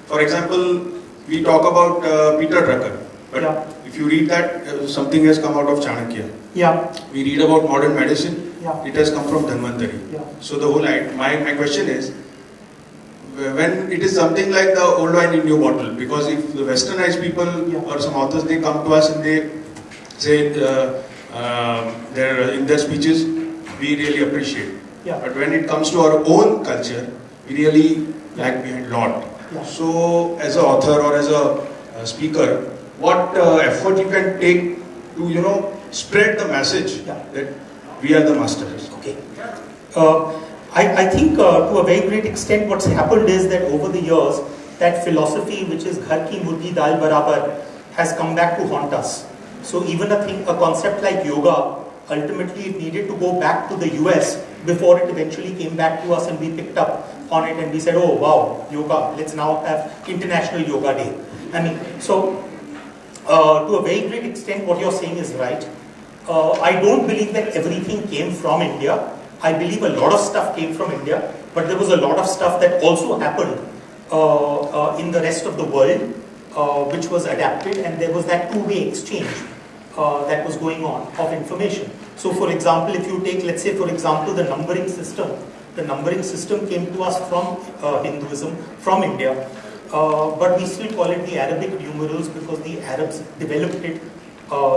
For example, we talk about Peter Drucker, but if you read that, something has come out of Chanakya. Yeah. We read about modern medicine. Yeah. It has come from Dhanvantari. Yeah. So the whole my question is, when it is something like the old wine in new bottle, because if the westernized people or some authors, they come to us and they say in their speeches, we really appreciate. Yeah. But when it comes to our own culture, we really lag behind a lot. Yeah. So, as an author or as a speaker, what effort you can take to spread the message that we are the masters? Okay. I think to a very great extent what's happened is that over the years, that philosophy which is ghar ki murgi dal barabar has come back to haunt us. So even a concept like yoga, ultimately it needed to go back to the US before it eventually came back to us, and we picked up on it and we said, oh wow, yoga, let's now have International Yoga Day. I mean, so to a very great extent what you're saying is right. I don't believe that everything came from India. I believe a lot of stuff came from India, but there was a lot of stuff that also happened in the rest of the world, which was adapted, and there was that two-way exchange that was going on of information. So for example, if you take, let's say for example, the numbering system came to us from Hinduism, from India, but we still call it the Arabic numerals because the Arabs developed it,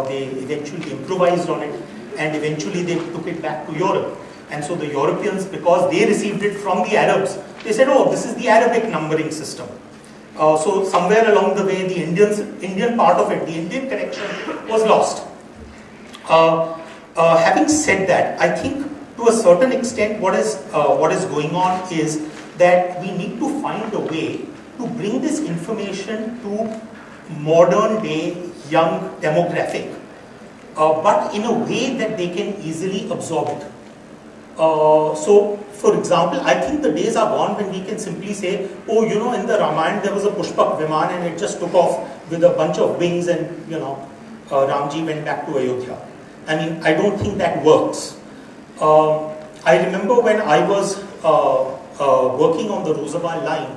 they eventually improvised on it, and eventually they took it back to Europe. And so the Europeans, because they received it from the Arabs, they said, oh, this is the Arabic numbering system. So somewhere along the way, the Indian part of it, the Indian connection was lost. Having said that, I think to a certain extent what is going on is that we need to find a way to bring this information to modern day young demographic, but in a way that they can easily absorb it. So, for example, I think the days are gone when we can simply say, oh, in the Ramayana there was a Pushpak Viman and it just took off with a bunch of wings and, Ramji went back to Ayodhya. I mean, I don't think that works. I remember when I was working on the Roosevelt line,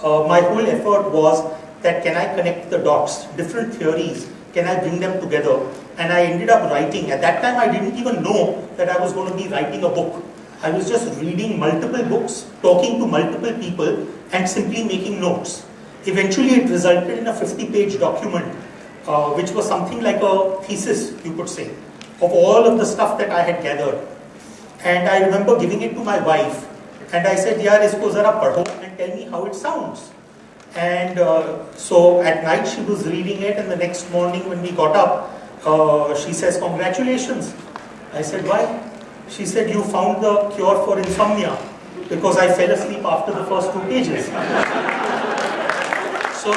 my whole effort was that can I connect the dots, different theories, can I bring them together? And I ended up writing. At that time, I didn't even know that I was going to be writing a book. I was just reading multiple books, talking to multiple people, and simply making notes. Eventually, it resulted in a 50-page document, which was something like a thesis, you could say, of all of the stuff that I had gathered. And I remember giving it to my wife, and I said, yaar, isko zara padho and tell me how it sounds. And so at night she was reading it, and the next morning when we got up, she says, congratulations. I said, why? She said, you found the cure for insomnia, because I fell asleep after the first 2 pages. So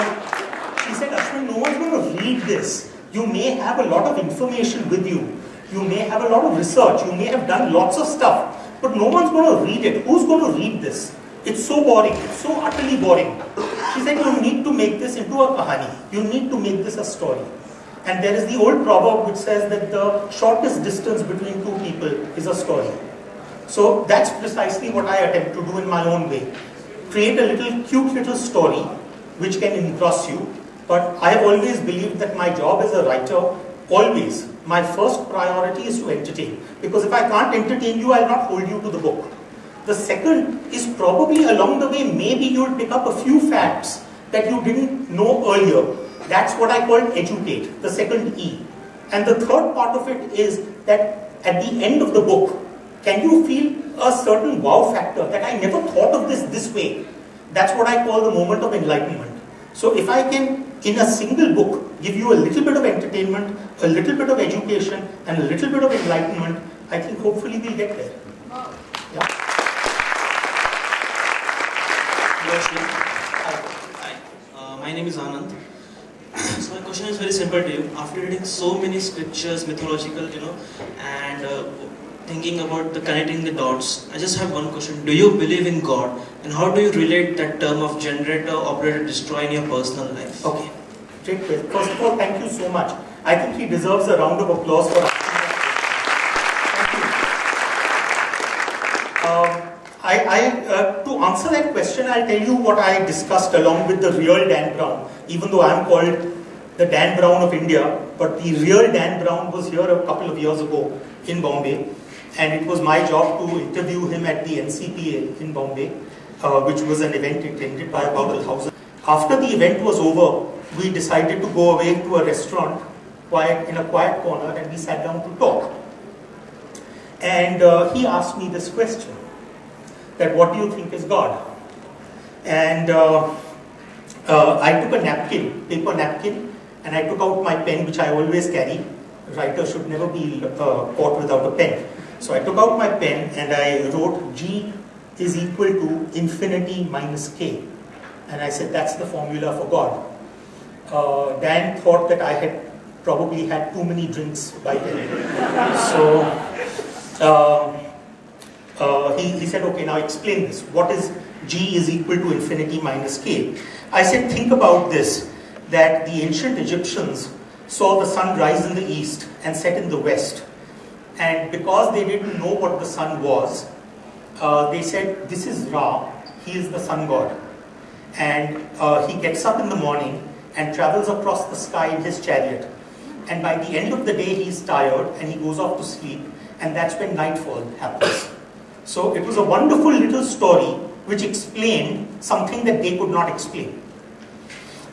she said, Ashwin, no one's going to read this. You may have a lot of information with you. You may have a lot of research. You may have done lots of stuff, but no one's going to read it. Who's going to read this? It's so boring. It's so utterly boring. She said, you need to make this into a kahani. You need to make this a story. And there is the old proverb which says that the shortest distance between two people is a story. So that's precisely what I attempt to do in my own way. Create a cute little story which can engross you. But I have always believed that my job as a writer, always, my first priority is to entertain. Because if I can't entertain you, I'll not hold you to the book. The second is probably along the way, maybe you'll pick up a few facts that you didn't know earlier. That's what I call educate, the second E. And the third part of it is that at the end of the book, can you feel a certain wow factor that I never thought of this way? That's what I call the moment of enlightenment. So if I can, in a single book, give you a little bit of entertainment, a little bit of education, and a little bit of enlightenment, I think hopefully we'll get there. Yeah. Hello, Ashwin. Hi. My name is Anand. So my question is very simple to you. After reading so many scriptures, mythological, and thinking about the connecting the dots, I just have one question. Do you believe in God? And how do you relate that term of generator, operator, destroy in your personal life? Okay. Great question. First of all, thank you so much. I think he deserves a round of applause for asking that. To answer that question, I'll tell you what I discussed along with the real Dan Brown. Even though I'm called the Dan Brown of India, but the real Dan Brown was here a couple of years ago in Bombay, and it was my job to interview him at the NCPA in Bombay, which was an event attended by about 1,000. After the event was over, we decided to go away to a restaurant in a quiet corner, and we sat down to talk. And he asked me this question. that what do you think is God? And I took a napkin, paper napkin, and I took out my pen, which I always carry. A writer should never be caught without a pen. So I took out my pen and I wrote G is equal to infinity minus K. And I said, that's the formula for God. Dan thought that I had probably had too many drinks by then. So he said, okay, now explain this. What is G is equal to infinity minus K? I said, think about this, that the ancient Egyptians saw the sun rise in the east and set in the west. And because they didn't know what the sun was, they said, this is Ra, he is the sun god. And he gets up in the morning and travels across the sky in his chariot. And by the end of the day, he's tired and he goes off to sleep. And that's when nightfall happens. So it was a wonderful little story which explained something that they could not explain.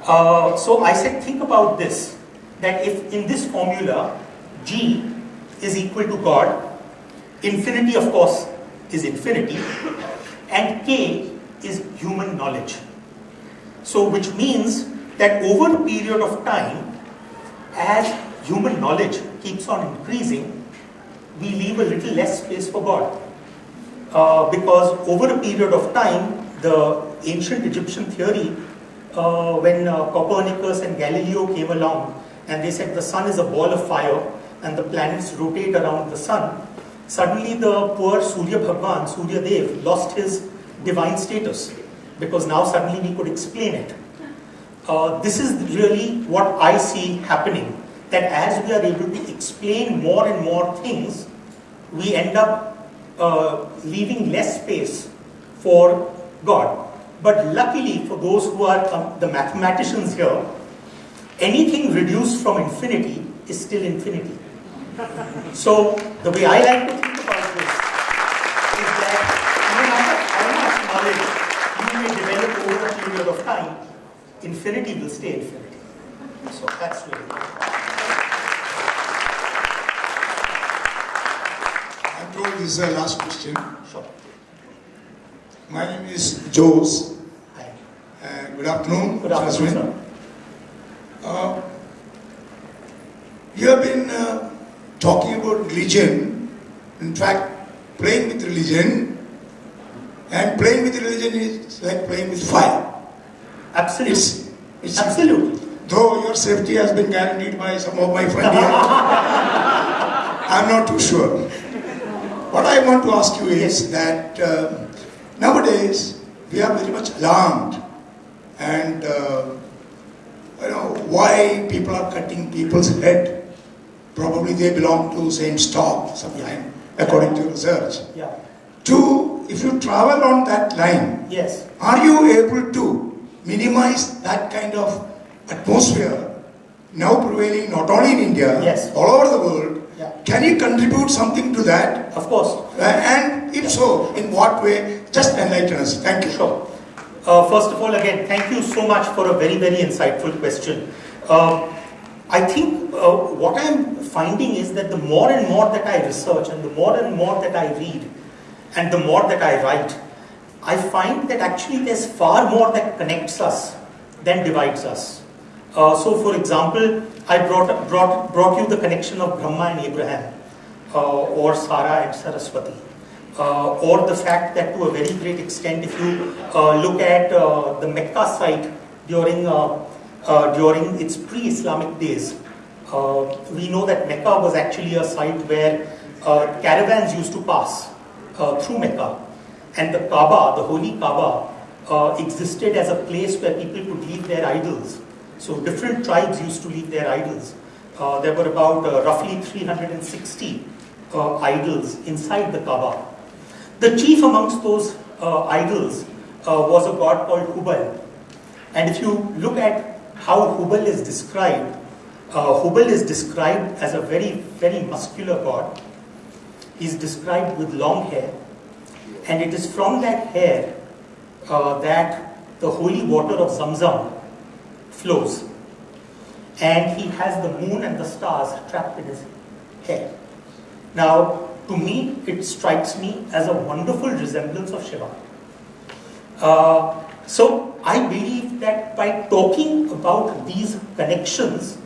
So I said, think about this, that if in this formula, G is equal to God, infinity of course is infinity, and K is human knowledge. So which means that over a period of time, as human knowledge keeps on increasing, we leave a little less space for God. Because over a period of time, the ancient Egyptian theory, when Copernicus and Galileo came along and they said the sun is a ball of fire and the planets rotate around the sun, suddenly the poor Surya Bhagwan, Surya Dev, lost his divine status, because now suddenly we could explain it. This is really what I see happening, that as we are able to explain more and more things, we end up leaving less space for God. But luckily for those who are the mathematicians here, anything reduced from infinity is still infinity. So the way I like to think about this is that no matter how much knowledge you may develop over a period of time, infinity will stay infinity. So that's really good. I'm told this is the last question. Sure. My name is Jose. Hi. Good afternoon. Good afternoon, Ashwin. sir. You have been talking about religion, in fact, playing with religion, and playing with religion is like playing with fire. Absolutely. It's Absolutely. Though your safety has been guaranteed by some of my friends here, I'm not too sure. What I want to ask you is that nowadays we are very much alarmed, and why people are cutting people's head. Probably they belong to the same stock sometime, according to research. Yeah. Two, if you travel on that line, Yes. are you able to minimize that kind of atmosphere now prevailing not only in India, Yes. all over the world? Yeah. Can you contribute something to that? Of course. And if so, in what way? Just enlighten us. Thank you. Sure. First of all, again, thank you so much for a very, very insightful question. I think what I'm finding is that the more and more that I research and the more and more that I read and the more that I write, I find that actually there's far more that connects us than divides us. So for example, I brought you the connection of Brahma and Abraham, or Sarah and Saraswati, or the fact that to a very great extent, if you look at the Mecca site during its pre-Islamic days, we know that Mecca was actually a site where caravans used to pass through Mecca, and the Kaaba, the holy Kaaba, existed as a place where people could leave their idols. So different tribes used to leave their idols. There were about roughly 360 idols inside the Kaaba. The chief amongst those idols was a god called Hubal. And if you look at how Hubal is described as a very, very muscular god. He's described with long hair. And it is from that hair that the holy water of Zamzam flows. And he has the moon and the stars trapped in his hair. Now, to me, it strikes me as a wonderful resemblance of Shiva. So I believe that by talking about these connections,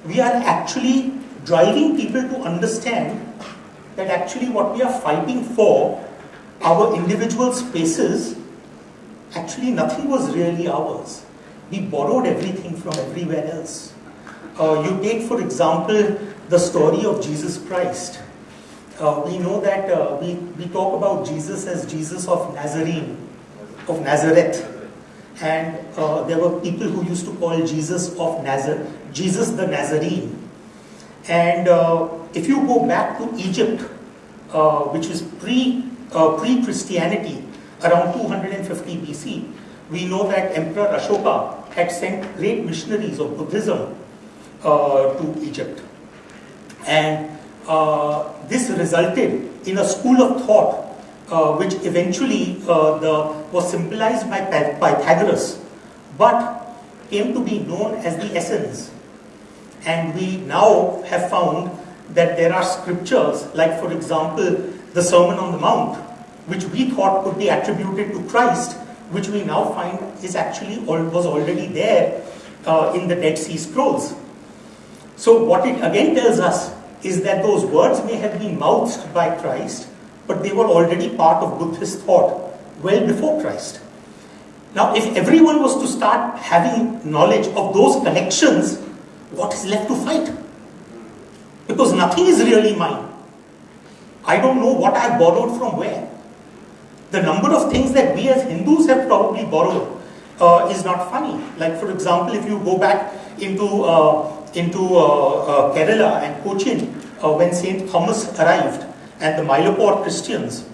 we are actually driving people to understand that actually what we are fighting for, our individual spaces, actually nothing was really ours. We borrowed everything from everywhere else. You take, for example, the story of Jesus Christ. We know that we talk about Jesus as Jesus of Nazareth. And there were people who used to call Jesus of Nazareth, Jesus the Nazarene. And if you go back to Egypt, which is pre-Christianity, around 250 BC, we know that Emperor Ashoka had sent great missionaries of Buddhism to Egypt. And this resulted in a school of thought which eventually was symbolized by Pythagoras, but came to be known as the essence. And we now have found that there are scriptures, like for example, the Sermon on the Mount, which we thought could be attributed to Christ, which we now find is actually was already there in the Dead Sea Scrolls. So what it again tells us is that those words may have been mouthed by Christ, but they were already part of Buddhist thought well before Christ. Now, if everyone was to start having knowledge of those connections, what is left to fight? Because nothing is really mine. I don't know what I borrowed from where. The number of things that we as Hindus have probably borrowed is not funny. Like for example, if you go back into Kerala and Cochin, when Saint Thomas arrived, and the Mylapore Christians,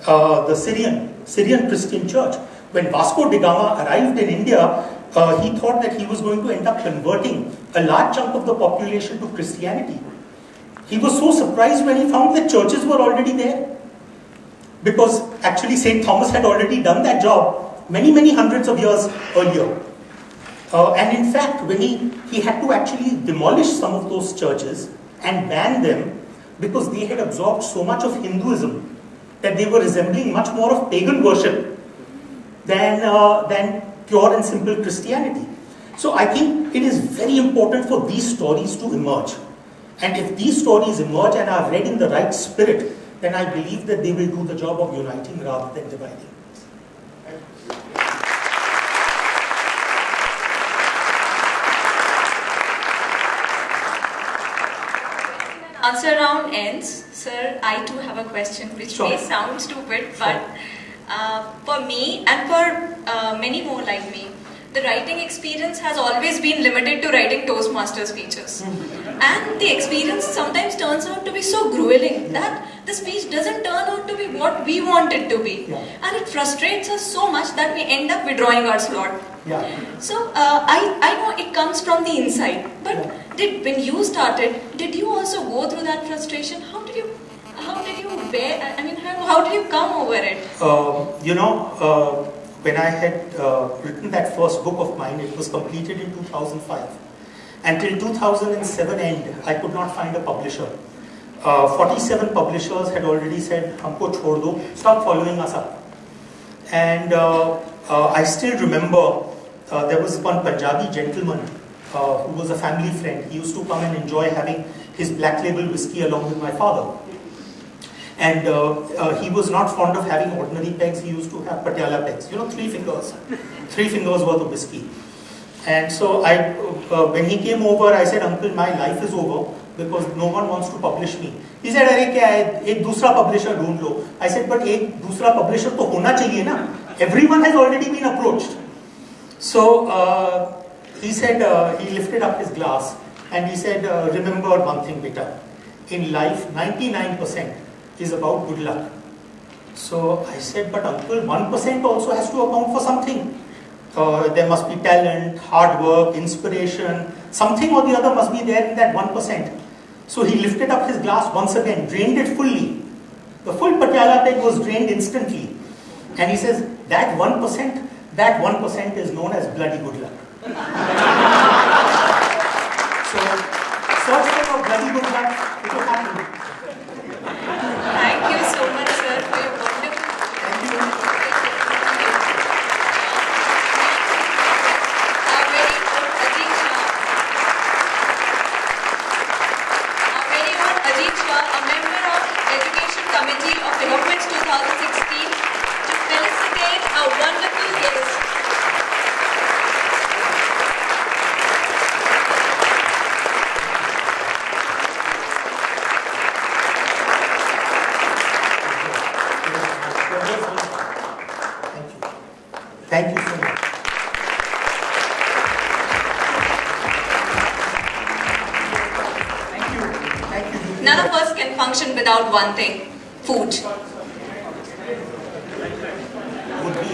the Syrian Christian church, when Vasco da Gama arrived in India, he thought that he was going to end up converting a large chunk of the population to Christianity. He was so surprised when he found that churches were already there, because actually Saint Thomas had already done that job many hundreds of years earlier. And in fact, when he had to actually demolish some of those churches and ban them, because they had absorbed so much of Hinduism that they were resembling much more of pagan worship than pure and simple Christianity. So I think it is very important for these stories to emerge. And if these stories emerge and are read in the right spirit, then I believe that they will do the job of uniting rather than dividing. Answer round ends. Sir, I too have a question which may sound stupid, but for me and for many more like me, the writing experience has always been limited to writing Toastmasters speeches. And the experience sometimes turns out to be so grueling that the speech doesn't turn out to be what we want it to be. And it frustrates us so much that we end up withdrawing our slot. So I know it comes from the inside, but when you started, did you also go through that frustration? How did you bear? I mean, how did you come over it? When I had written that first book of mine, it was completed in 2005. Until 2007 end, I could not find a publisher. 47 publishers had already said, "Humko chhod do, stop following us up." And I still remember there was one Punjabi gentleman who was a family friend. He used to come and enjoy having his black label whiskey along with my father. And he was not fond of having ordinary pegs. He used to have Patiala pegs, 3 fingers worth of whiskey. And so when he came over, I said, "Uncle, my life is over because no one wants to publish me." He said, "Arey kya hai, ek dusra publisher dhoond lo." I said, "But ek dusra publisher to hona chahiye na. Everyone has already been approached." So he said, he lifted up his glass and he said, "Remember one thing, beta. In life, 99% is about good luck." So I said, "But uncle, 1% also has to account for something. There must be talent, hard work, inspiration, something or the other must be there in that 1%. So he lifted up his glass once again, drained it fully. The full Patiala peg was drained instantly. And he says, that 1% is known as bloody good luck. So, search for your bloody good luck, it will happen. Thank you so much. Thank you. Thank you. None of us can function without one thing, food. Would be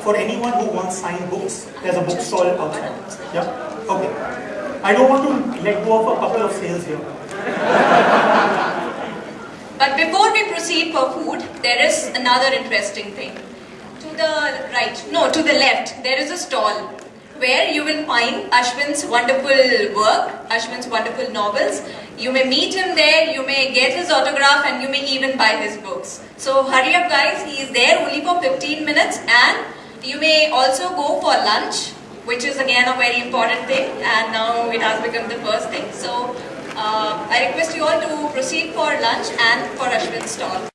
for anyone who wants signed books, there's a bookstall outside. Yeah. Okay. I don't want to let go of a couple of sales here. But before we proceed for food, there is another interesting thing. To the right, no, to the left, there is a stall where you will find Ashwin's wonderful work, Ashwin's wonderful novels. You may meet him there, you may get his autograph, and you may even buy his books. So hurry up guys, he is there only for 15 minutes, and you may also go for lunch, which is again a very important thing, and now it has become the first thing. So I request you all to proceed for lunch and for Ashwin's stall.